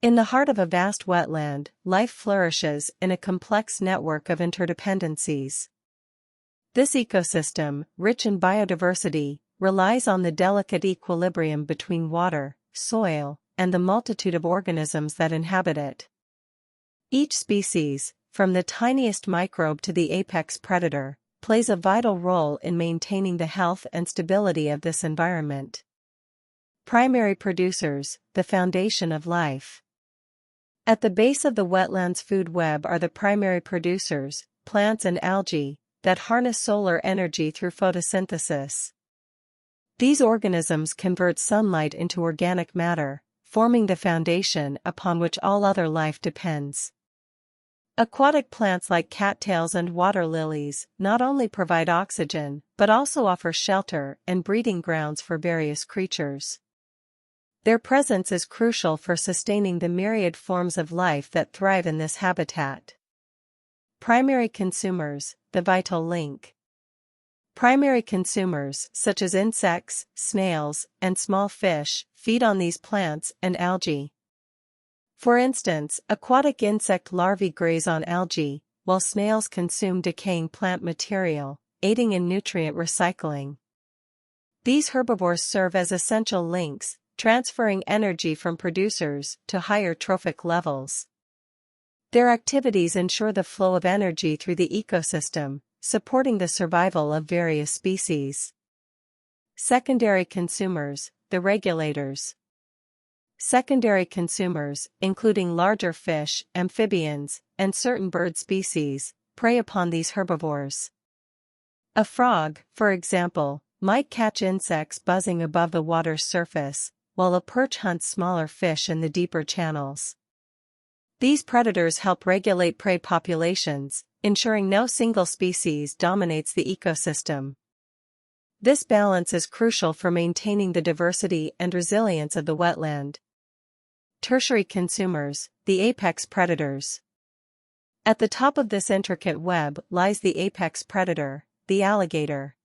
In the heart of a vast wetland, life flourishes in a complex network of interdependencies. This ecosystem, rich in biodiversity, relies on the delicate equilibrium between water, soil, and the multitude of organisms that inhabit it. Each species, from the tiniest microbe to the apex predator, plays a vital role in maintaining the health and stability of this environment. Primary producers, the foundation of life. At the base of the wetland's food web are the primary producers, plants and algae, that harness solar energy through photosynthesis. These organisms convert sunlight into organic matter, forming the foundation upon which all other life depends. Aquatic plants like cattails and water lilies not only provide oxygen but also offer shelter and breeding grounds for various creatures. Their presence is crucial for sustaining the myriad forms of life that thrive in this habitat. Primary consumers, the vital link. Primary consumers, such as insects, snails, and small fish, feed on these plants and algae. For instance, aquatic insect larvae graze on algae, while snails consume decaying plant material, aiding in nutrient recycling. These herbivores serve as essential links, transferring energy from producers to higher trophic levels. Their activities ensure the flow of energy through the ecosystem, supporting the survival of various species. Secondary consumers, the regulators. Secondary consumers, including larger fish, amphibians, and certain bird species, prey upon these herbivores. A frog, for example, might catch insects buzzing above the water's surface, while a perch hunts smaller fish in the deeper channels. These predators help regulate prey populations, ensuring no single species dominates the ecosystem. This balance is crucial for maintaining the diversity and resilience of the wetland. Tertiary consumers, the apex predators. At the top of this intricate web lies the apex predator, the alligator.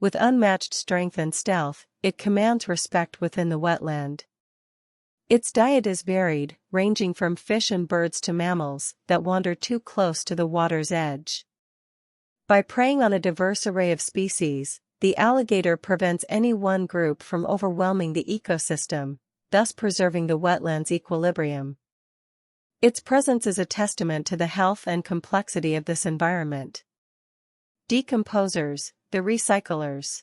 With unmatched strength and stealth, it commands respect within the wetland. Its diet is varied, ranging from fish and birds to mammals that wander too close to the water's edge. By preying on a diverse array of species, the alligator prevents any one group from overwhelming the ecosystem, thus preserving the wetland's equilibrium. Its presence is a testament to the health and complexity of this environment. Decomposers, the recyclers.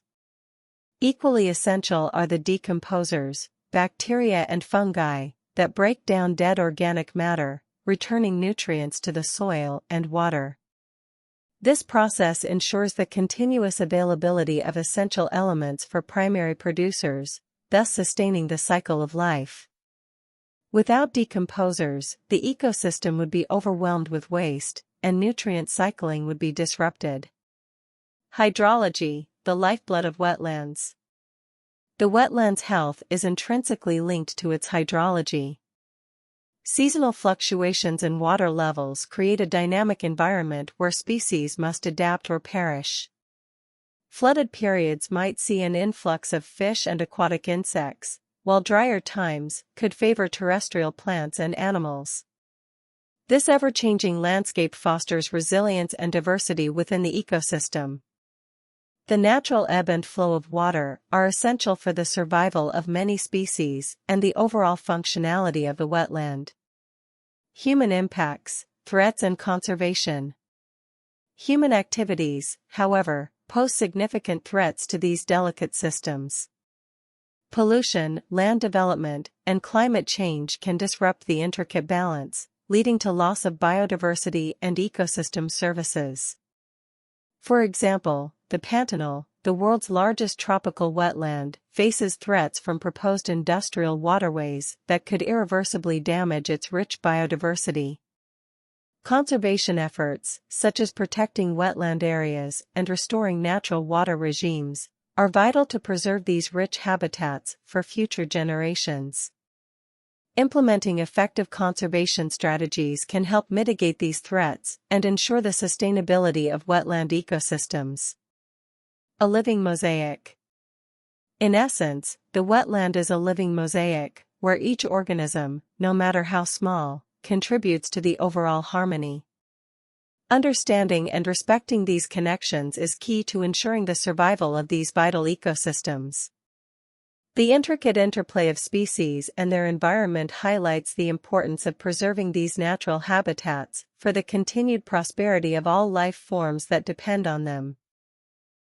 Equally essential are the decomposers, bacteria and fungi, that break down dead organic matter, returning nutrients to the soil and water. This process ensures the continuous availability of essential elements for primary producers, thus sustaining the cycle of life. Without decomposers, the ecosystem would be overwhelmed with waste, and nutrient cycling would be disrupted. Hydrology, the lifeblood of wetlands. The wetland's health is intrinsically linked to its hydrology. Seasonal fluctuations in water levels create a dynamic environment where species must adapt or perish. Flooded periods might see an influx of fish and aquatic insects, while drier times could favor terrestrial plants and animals. This ever-changing landscape fosters resilience and diversity within the ecosystem. The natural ebb and flow of water are essential for the survival of many species and the overall functionality of the wetland. Human impacts, threats and conservation. Human activities, however, pose significant threats to these delicate systems. Pollution, land development, and climate change can disrupt the intricate balance, leading to loss of biodiversity and ecosystem services. For example, the Pantanal, the world's largest tropical wetland, faces threats from proposed industrial waterways that could irreversibly damage its rich biodiversity. Conservation efforts, such as protecting wetland areas and restoring natural water regimes, are vital to preserve these rich habitats for future generations. Implementing effective conservation strategies can help mitigate these threats and ensure the sustainability of wetland ecosystems. A living mosaic. In essence, the wetland is a living mosaic, where each organism, no matter how small, contributes to the overall harmony. Understanding and respecting these connections is key to ensuring the survival of these vital ecosystems. The intricate interplay of species and their environment highlights the importance of preserving these natural habitats for the continued prosperity of all life forms that depend on them.